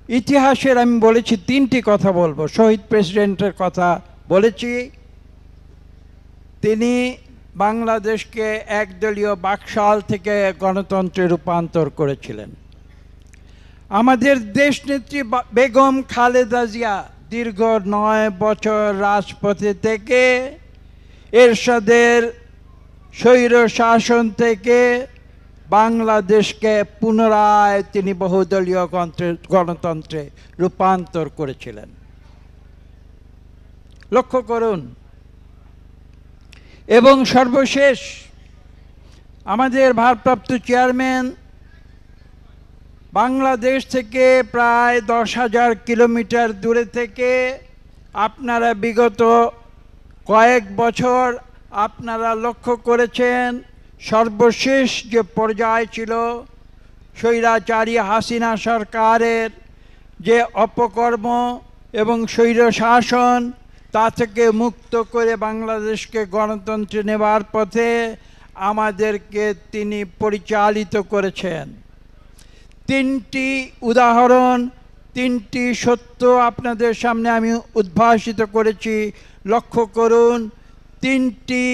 ইতিহাসের আমি বলেছি তিনটি কথা বলবো। শহীদ প্রেসিডেন্টের কথা বলেছি, তিনি বাংলাদেশকে একদলীয় বাকশাল থেকে গণতন্ত্রে রূপান্তর করেছিলেন। আমাদের দেশনেত্রী বেগম খালেদা জিয়া দীর্ঘ 9 বছর রাজপথে থেকে এরশাদের স্বৈর শাসন থেকে বাংলাদেশকে পুনরায় তিনি বহুদলীয় গণতন্ত্রে রূপান্তর করেছিলেন। লক্ষ্য করুন। এবং সর্বশেষ আমাদের ভারপ্রাপ্ত চেয়ারম্যান বাংলাদেশ থেকে প্রায় 10,000 কিলোমিটার দূরে থেকে আপনারা বিগত কয়েক বছর আপনারা লক্ষ্য করেছেন, সর্বশেষ যে পর্যায় ছিল স্বৈরাচারী হাসিনা সরকারের যে অপকর্ম এবং স্বৈর শাসন, তা থেকে মুক্ত করে বাংলাদেশকে গণতন্ত্রে নেবার পথে আমাদেরকে তিনি পরিচালিত করেছেন। তিনটি উদাহরণ, তিনটি সত্য আপনাদের সামনে আমি উদ্ভাসিত করেছি। লক্ষ্য করুন, তিনটি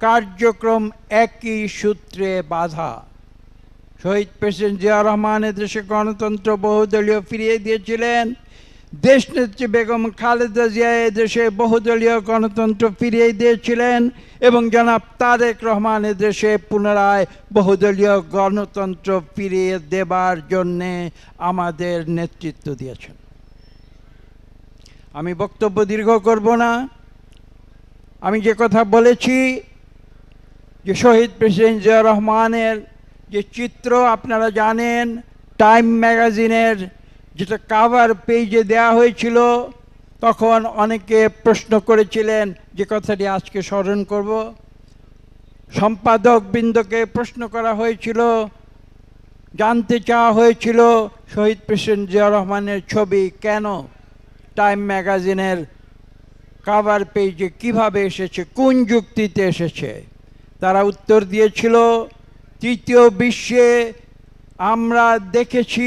কার্যক্রম একই সূত্রে বাঁধা। শহীদ প্রেসিডেন্ট জিয়াউর রহমান দেশে গণতন্ত্র বহুদলীয় ফিরিয়ে দিয়েছিলেন। দেশনেত্রী বেগম খালেদা জিয়া দেশে বহুদলীয় গণতন্ত্র ফিরিয়ে দিয়েছিলেন এবং জনাব তারেক রহমান দেশে পুনরায় বহুদলীয় গণতন্ত্র ফিরিয়ে দেবার জন্যে আমাদের নেতৃত্ব দিয়েছেন। আমি বক্তব্য দীর্ঘ করব না। আমি যে কথা বলেছি যে শহীদ প্রেসিডেন্ট জিয়াউর রহমানের যে চিত্র আপনারা জানেন, টাইম ম্যাগাজিনের যেটা কাভার পেজে দেয়া হয়েছিল, তখন অনেকে প্রশ্ন করেছিলেন, যে কথাটি আজকে স্মরণ করব। সম্পাদকবৃন্দকে প্রশ্ন করা হয়েছিল, জানতে চাওয়া হয়েছিল শহীদ প্রেসিডেন্ট জিয়াউর রহমানের ছবি কেন টাইম ম্যাগাজিনের কাভার পেজে কিভাবে এসেছে, কোন যুক্তিতে এসেছে। তারা উত্তর দিয়েছিল, তৃতীয় বিশ্বে আমরা দেখেছি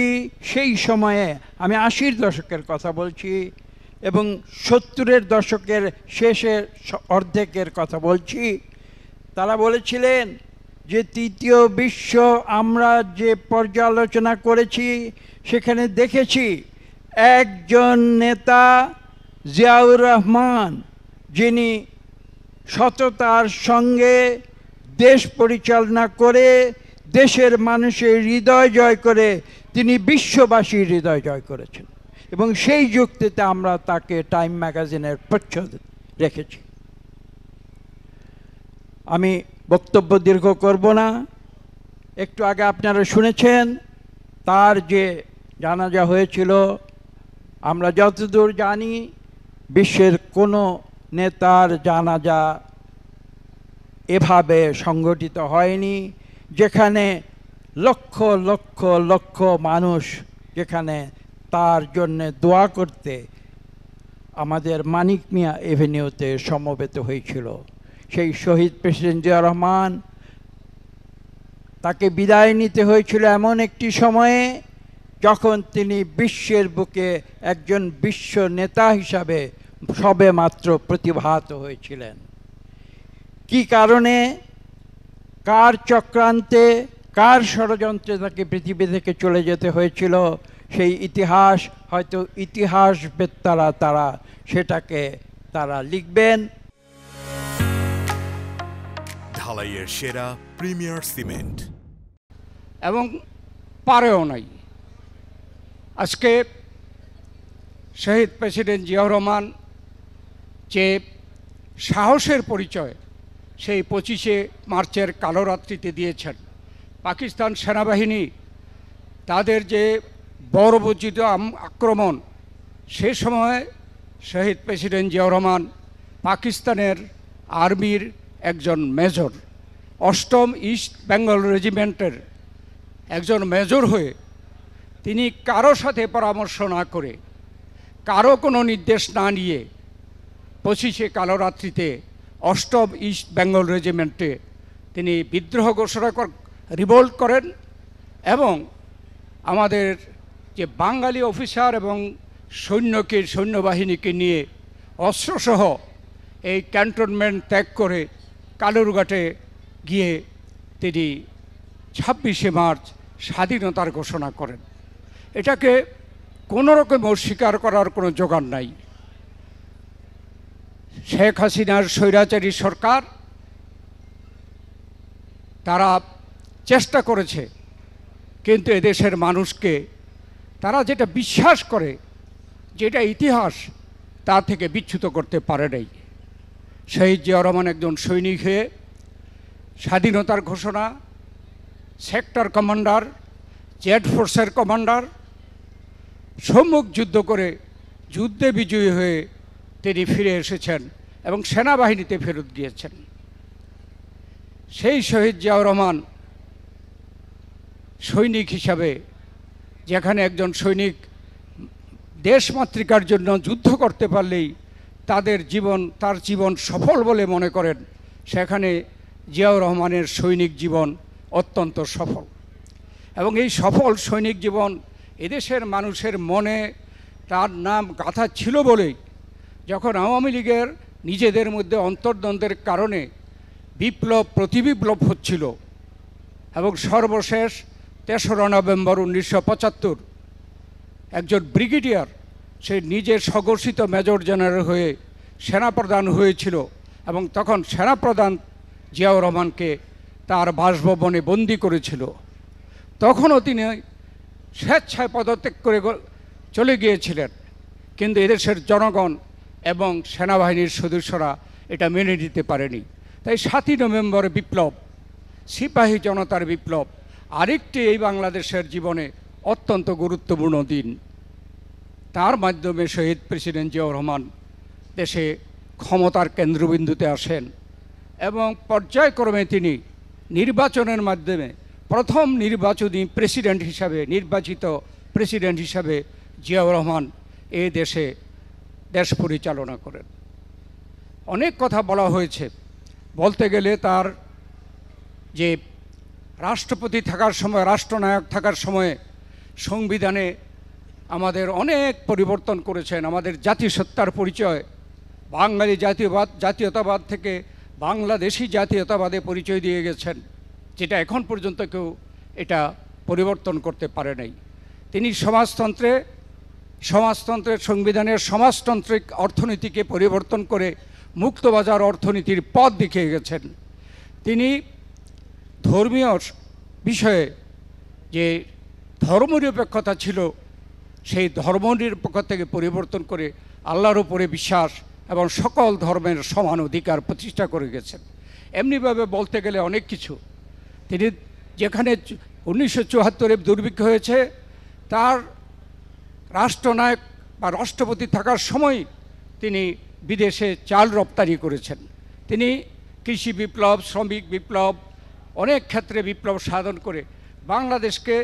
সেই সময়ে, আমি 80-র দশকের কথা বলছি এবং 70-এর দশকের শেষের অর্ধেকের কথা বলছি, তারা বলেছিলেন যে তৃতীয় বিশ্ব আমরা যে পর্যালোচনা করেছি সেখানে দেখেছি একজন নেতা জিয়াউর রহমান, যিনি সততার সঙ্গে দেশ পরিচালনা করে দেশের মানুষের হৃদয় জয় করে তিনি বিশ্ববাসীর হৃদয় জয় করেছেন এবং সেই যুক্তিতে আমরা তাকে টাইম ম্যাগাজিনের প্রচ্ছদ রেখেছি। আমি বক্তব্য দীর্ঘ করব না। একটু আগে আপনারা শুনেছেন তার যে জানাজা হয়েছিল। আমরা যতদূর জানি বিশ্বের কোনো নেতার জানাজা এভাবে সংগঠিত হয়নি, যেখানে লক্ষ লক্ষ লক্ষ মানুষ যেখানে তার জন্যে দোয়া করতে আমাদের মানিক মিয়া এভিনিউতে সমবেত হয়েছিল। সেই শহীদ প্রেসিডেন্ট জিয়াউর রহমান, তাকে বিদায় নিতে হয়েছিল এমন একটি সময়ে যখন তিনি বিশ্বের বুকে একজন বিশ্ব নেতা হিসাবে সবে মাত্র প্রতিভাত হয়েছিলেন। কি কারণে, কার চক্রান্তে, কার ষড়যন্ত্রে তাকে পৃথিবী থেকে চলে যেতে হয়েছিল, সেই ইতিহাস হয়তো ইতিহাসবেত্তারা তারা সেটাকে তারা লিখবেন। ঢালাইয়ের সেরা প্রিমিয়ার সিমেন্ট এবং পারেও নাই। আজকে শহীদ প্রেসিডেন্ট জিয়াউর রহমান যে সাহসের পরিচয় সেই 25শে মার্চের কালো রাত্রিতে দিয়েছেন, পাকিস্তান সেনাবাহিনী তাদের যে বর্বরোচিত আক্রমণ, সে সময় শহীদ প্রেসিডেন্ট জিয়াউর রহমান পাকিস্তানের আর্মির একজন মেজর, 8ম ইস্ট বেঙ্গল রেজিমেন্টের একজন মেজর হয়ে তিনি কারো সাথে পরামর্শ না করে, কারো কোনো নির্দেশ না নিয়ে 25শে কালো রাত্রিতে 8ম ইস্ট বেঙ্গল রেজিমেন্টে তিনি বিদ্রোহ ঘোষণা রিভোল্ট করেন এবং আমাদের যে বাঙালি অফিসার এবং সৈন্যবাহিনীকে নিয়ে অস্ত্রসহ এই ক্যান্টনমেন্ট ত্যাগ করে কালুরঘাটে গিয়ে তিনি 26শে মার্চ স্বাধীনতার ঘোষণা করেন। এটাকে কোনো রকম অস্বীকার করার কোনো জোগাড় নাই। শেখ হাসিনার স্বৈরাচারী সরকার তারা চেষ্টা করেছে, কিন্তু এদেশের মানুষকে তারা যেটা বিশ্বাস করে, যেটা ইতিহাস, তা থেকে বিচ্যুত করতে পারে নাই। শহীদ জিয়াউর রহমান একজন সৈনিক হয়ে স্বাধীনতার ঘোষণা, সেক্টর কমান্ডার, জেড ফোর্সের কমান্ডার, সম্মুখ যুদ্ধ করে যুদ্ধে বিজয়ী হয়ে তিনি ফিরে এসেছেন এবং সেনাবাহিনীতে ফেরত গিয়েছেন। সেই শহীদ জিয়াউর রহমান সৈনিক হিসাবে, যেখানে একজন সৈনিক দেশমাতৃকার জন্য যুদ্ধ করতে পারলেই তার জীবন সফল বলে মনে করেন, সেখানে জিয়াউর রহমানের সৈনিক জীবন অত্যন্ত সফল। এবং এই সফল সৈনিক জীবন এদেশের মানুষের মনে তার নাম গাঁথা ছিল বলেই যখন আওয়ামী লীগের নিজেদের মধ্যে অন্তর্দ্বন্দ্বের কারণে বিপ্লব প্রতিবিপ্লব হচ্ছিল এবং সর্বশেষ 3রা নভেম্বর 1975 একজন ব্রিগেডিয়ার সে নিজের স্বঘোষিত মেজর জেনারেল হয়ে সেনাপ্রধান হয়েছিল এবং তখন সেনাপ্রধান জিয়াউর রহমানকে তার বাসভবনে বন্দি করেছিল। তখনও তিনি স্বেচ্ছায় পদত্যাগ করে চলে গিয়েছিলেন, কিন্তু এদেশের জনগণ এবং সেনাবাহিনীর সদস্যরা এটা মেনে নিতে পারেনি। তাই 7ই নভেম্বর বিপ্লব, সিপাহী জনতার বিপ্লব, আরেকটি এই বাংলাদেশের জীবনে অত্যন্ত গুরুত্বপূর্ণ দিন। তার মাধ্যমে শহীদ প্রেসিডেন্ট জিয়াউর রহমান দেশে ক্ষমতার কেন্দ্রবিন্দুতে আসেন এবং পর্যায়ক্রমে তিনি নির্বাচনের মাধ্যমে প্রথম নির্বাচিত প্রেসিডেন্ট হিসাবে জিয়াউর রহমান এই দেশ পরিচালনা করেন। অনেক কথা বলা হয়েছে, বলতে গেলে তার যে রাষ্ট্রপতি থাকার সময়, রাষ্ট্রনায়ক থাকার সময়ে সংবিধানে আমাদের অনেক পরিবর্তন করেছেন। আমাদের জাতিসত্তার পরিচয় বাঙালি জাতীয়তাবাদ থেকে বাংলাদেশি জাতীয়তাবাদে পরিচয় দিয়ে গেছেন, যেটা এখন পর্যন্ত কেউ এটা পরিবর্তন করতে পারে নাই। তিনি সমাজতন্ত্রের সংবিধানের সমাজতান্ত্রিক অর্থনীতিকে পরিবর্তন করে মুক্তবাজার অর্থনীতির পথ দেখিয়ে গেছেন। তিনি ধর্মীয় বিষয়ে যে ধর্মনিরপেক্ষতা ছিল, সেই ধর্মনিরপেক্ষ থেকে পরিবর্তন করে আল্লাহর উপরে বিশ্বাস এবং সকল ধর্মের সমান অধিকার প্রতিষ্ঠা করে গেছেন। এমনিভাবে বলতে গেলে অনেক কিছু। তিনি যেখানে 1974-এ দুর্ভিক্ষ হয়েছে, তার রাষ্ট্রনায়ক বা রাষ্ট্রপতি থাকার সময় তিনি বিদেশে চাল রপ্তানি করেছেন। তিনি কৃষি বিপ্লব, শ্রমিক বিপ্লব, অনেক ক্ষেত্রে বিপ্লব সাধন করে বাংলাদেশকে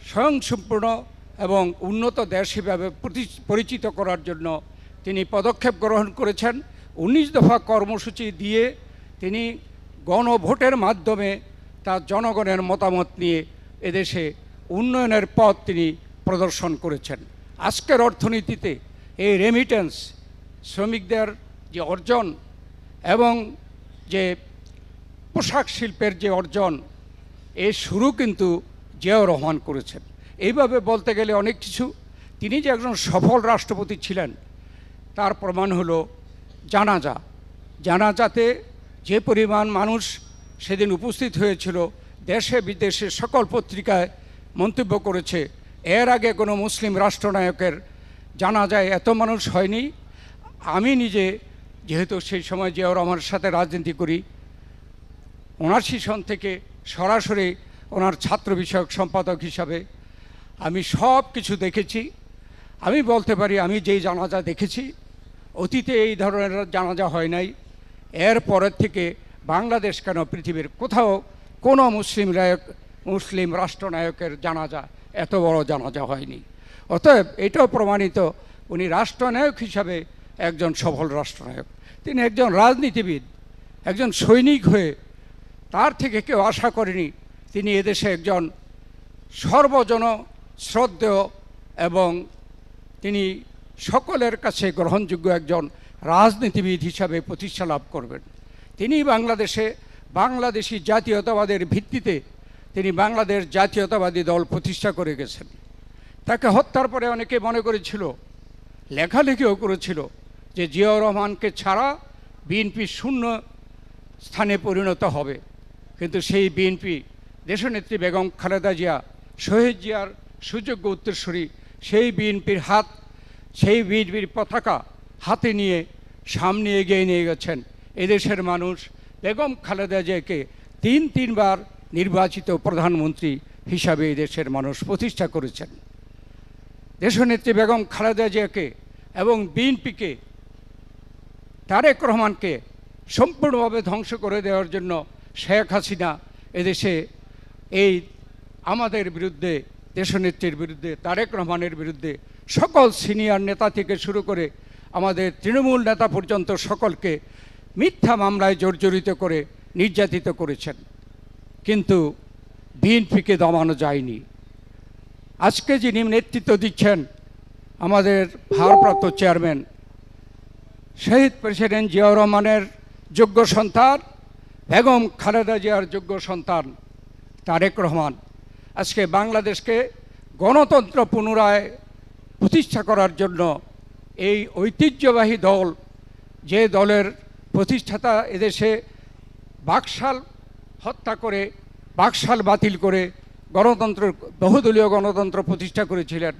স্বয়ংসম্পূর্ণ এবং উন্নত দেশ হিসাবে পরিচিত করার জন্য তিনি পদক্ষেপ গ্রহণ করেছেন। 19 দফা কর্মসূচি দিয়ে তিনি গণভোটের মাধ্যমে তার জনগণের মতামত নিয়ে এদেশে উন্নয়নের পথ তিনি প্রদর্শন করেছেন। আজকের অর্থনীতিতে এই রেমিটেন্স, শ্রমিকদের যে অর্জন এবং যে পোশাক শিল্পের যে অর্জন, এর শুরু কিন্তু জিয়াউর রহমান করেছেন। এইভাবে বলতে গেলে অনেক কিছু। তিনি যে একজন সফল রাষ্ট্রপতি ছিলেন তার প্রমাণ হলো জানাজাতে যে পরিমাণ মানুষ সেদিন উপস্থিত হয়েছিল, দেশে বিদেশে সকল পত্রিকায় মন্তব্য করেছে, এর আগে কোনো মুসলিম রাষ্ট্রনায়কের জানাজায় এত মানুষ হয়নি। আমি নিজে যেহেতু সেই সময় জিয়াউর রহমানের সাথে রাজনীতি করি, 79 সন থেকে সরাসরি ওনার ছাত্র বিষয়ক সম্পাদক হিসাবে আমি সব কিছু দেখেছি। আমি বলতে পারি আমি যেই জানাজা দেখেছি, অতীতে এই ধরনের জানাজা হয় নাই। এর পরের থেকে বাংলাদেশ কেন পৃথিবীর কোথাও কোনো মুসলিম রাষ্ট্রনায়কের জানাজা এত বড় জানাজা হয়নি। অতএব এটাও প্রমাণিত উনি রাষ্ট্রনায়ক হিসাবে একজন সফল রাষ্ট্রনায়ক। তিনি একজন রাজনীতিবিদ, একজন সৈনিক হয়ে তার থেকে কেউ আশা করেনি তিনি এদেশে একজন সর্বজন শ্রদ্ধেয় এবং তিনি সকলের কাছে গ্রহণযোগ্য একজন রাজনীতিবিদ হিসাবে প্রতিষ্ঠা লাভ করবেন। তিনি বাংলাদেশি জাতীয়তাবাদের ভিত্তিতে তিনি বাংলাদেশ জাতীয়তাবাদী দল প্রতিষ্ঠা করে গেছেন। তাকে হত্যার পরে অনেকে মনে করেছিল, লেখালেখিও করেছিল যে জিয়াউর রহমানকে ছাড়া বিএনপি শূন্য স্থানে পরিণত হবে। কিন্তু সেই বিএনপি দেশনেত্রী বেগম খালেদা জিয়া, শহীদ জিয়ার সুযোগ্য উত্তরসূরি, সেই বিএনপির পতাকা হাতে নিয়ে সামনে এগিয়ে নিয়ে গেছেন। এদেশের মানুষ বেগম খালেদা জিয়াকে তিনবার নির্বাচিত প্রধানমন্ত্রী হিসাবে এদেশের মানুষ প্রতিষ্ঠা করেছেন। দেশনেত্রী বেগম খালেদা জিয়াকে এবং বিএনপিকে, তারেক রহমানকে সম্পূর্ণভাবে ধ্বংস করে দেওয়ার জন্য শেখ হাসিনা এদেশে আমাদের বিরুদ্ধে, দেশনেত্রীর বিরুদ্ধে, তারেক রহমানের বিরুদ্ধে সকল সিনিয়র নেতা থেকে শুরু করে আমাদের তৃণমূল নেতা পর্যন্ত সকলকে মিথ্যা মামলায় জর্জরিত করে নির্যাতিত করেছেন। কিন্তু বিএনপিকে দমানো যায়নি। আজকে যিনি নেতৃত্ব দিচ্ছেন, আমাদের ভারপ্রাপ্ত চেয়ারম্যান, শহীদ প্রেসিডেন্ট জিয়াউর রহমানের যোগ্য সন্তান, বেগম খালেদা জিয়ার যোগ্য সন্তান তারেক রহমান, আজকে বাংলাদেশকে গণতন্ত্র পুনরায় প্রতিষ্ঠা করার জন্য এই ঐতিহ্যবাহী দল, যে দলের প্রতিষ্ঠাতা এদেশে বাকশাল হত্যা করে, বাকশাল বাতিল করে বহুদলীয় গণতন্ত্র প্রতিষ্ঠা করেছিলেন,